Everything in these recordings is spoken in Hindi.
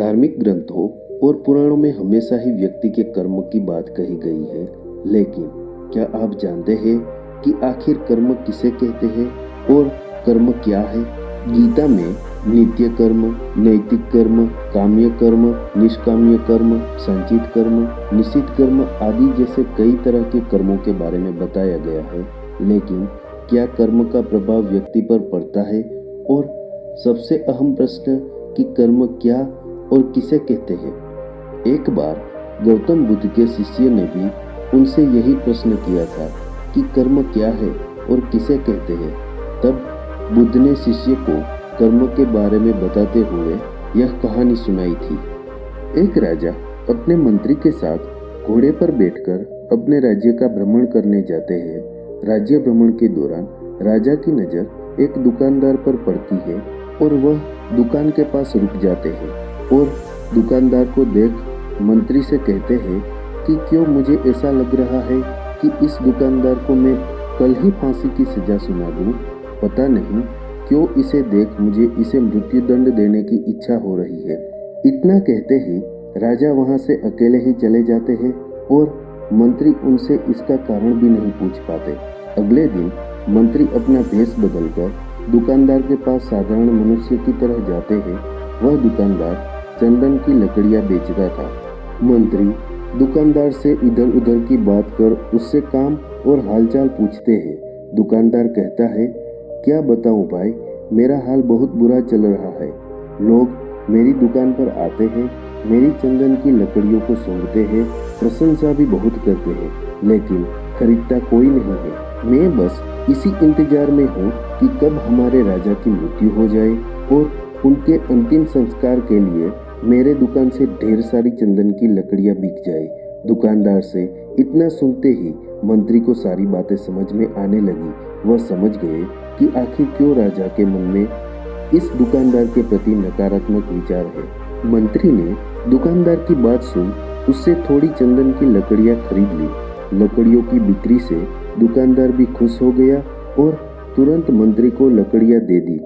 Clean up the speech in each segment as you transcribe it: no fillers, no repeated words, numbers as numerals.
धार्मिक ग्रंथों और पुराणों में हमेशा ही व्यक्ति के कर्म की बात कही गई है, लेकिन क्या आप जानते हैं कि आखिर कर्म किसे कहते हैं और कर्म क्या है? गीता में नित्य कर्म, नैतिक कर्म, काम्य कर्म, निष्काम्य कर्म, संचित कर्म, निषिद्ध कर्म आदि जैसे कई तरह के कर्मों के बारे में बताया गया है। लेकिन क्या कर्म का प्रभाव व्यक्ति पर पड़ता है? और सबसे अहम प्रश्न कि कर्म क्या और किसे कहते हैं? एक बार गौतम बुद्ध के शिष्य ने भी उनसे यही प्रश्न किया था कि कर्म क्या है और किसे कहते हैं। तब बुद्ध ने शिष्य को कर्म के बारे में बताते हुए यह कहानी सुनाई थी। एक राजा अपने मंत्री के साथ घोड़े पर बैठकर अपने राज्य का भ्रमण करने जाते हैं। राज्य भ्रमण के दौरान राजा की नज़र एक दुकानदार पर पड़ती है और वह दुकान के पास रुक जाते हैं और दुकानदार को देख मंत्री से कहते हैं कि क्यों मुझे ऐसा लग रहा है कि इस दुकानदार को मैं कल ही फांसी की सजा सुना दूं। पता नहीं क्यों इसे देख मुझे इसे मृत्युदंड देने की इच्छा हो रही है। इतना कहते ही राजा वहां से अकेले ही चले जाते हैं और मंत्री उनसे इसका कारण भी नहीं पूछ पाते। अगले दिन मंत्री अपना भेष बदलकर दुकानदार के पास साधारण मनुष्य की तरह जाते हैं। वह दुकानदार चंदन की लकड़ियां बेचता था। मंत्री दुकानदार से इधर उधर की बात कर उससे काम और हालचाल पूछते हैं। दुकानदार कहता है, क्या बताऊं भाई, मेरा हाल बहुत बुरा चल रहा है। लोग मेरी दुकान पर आते हैं, मेरी चंदन की लकड़ियों को सूंघते हैं, प्रशंसा भी बहुत करते हैं, लेकिन खरीदता कोई नहीं है। मैं बस इसी इंतजार में हूँ कि कब हमारे राजा की मृत्यु हो जाए और उनके अंतिम संस्कार के लिए मेरे दुकान से ढेर सारी चंदन की लकड़ियां बिक जाए। दुकानदार से इतना सुनते ही मंत्री को सारी बातें समझ में आने लगी। वह समझ गए कि आखिर क्यों राजा के मन में इस दुकानदार के प्रति नकारात्मक विचार है। मंत्री ने दुकानदार की बात सुन उससे थोड़ी चंदन की लकड़ियां खरीद ली। लकड़ियों की बिक्री से दुकानदार भी खुश हो गया और तुरंत मंत्री को लकड़ियां दे दी।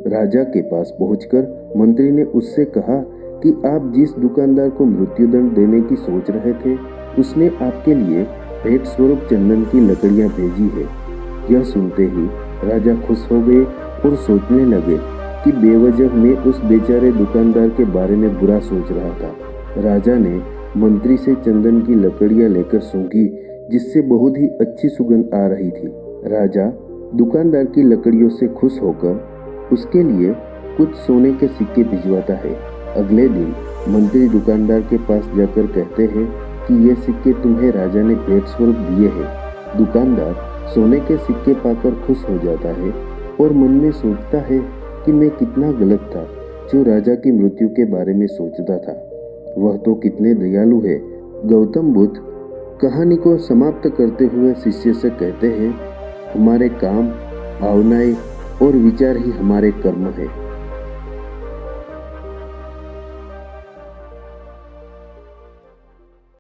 राजा के पास पहुंचकर मंत्री ने उससे कहा कि आप जिस दुकानदार को मृत्युदंड देने की सोच रहे थे, उसने आपके लिए भेंट स्वरूप चंदन की लकड़ियां भेजी है। यह सुनते ही राजा खुश हो गए और सोचने लगे कि बेवजह मैं उस बेचारे दुकानदार के बारे में बुरा सोच रहा था। राजा ने मंत्री से चंदन की लकड़ियां लेकर सूंघी, जिससे बहुत ही अच्छी सुगंध आ रही थी। राजा दुकानदार की लकड़ियों से खुश होकर उसके लिए कुछ सोने के सिक्के भिजवाता है। अगले दिन मंत्री दुकानदार के पास जाकर कहते हैं कि ये सिक्के तुम्हें राजा ने भेंट स्वरूप दिए हैं। दुकानदार सोने के सिक्के पाकर खुश हो जाता है और मन में सोचता है कि मैं कितना गलत था जो राजा की मृत्यु के बारे में सोचता था। वह तो कितने दयालु है। गौतम बुद्ध कहानी को समाप्त करते हुए शिष्य से कहते हैं, हमारे काम, भावनाएं और विचार ही हमारे कर्म है।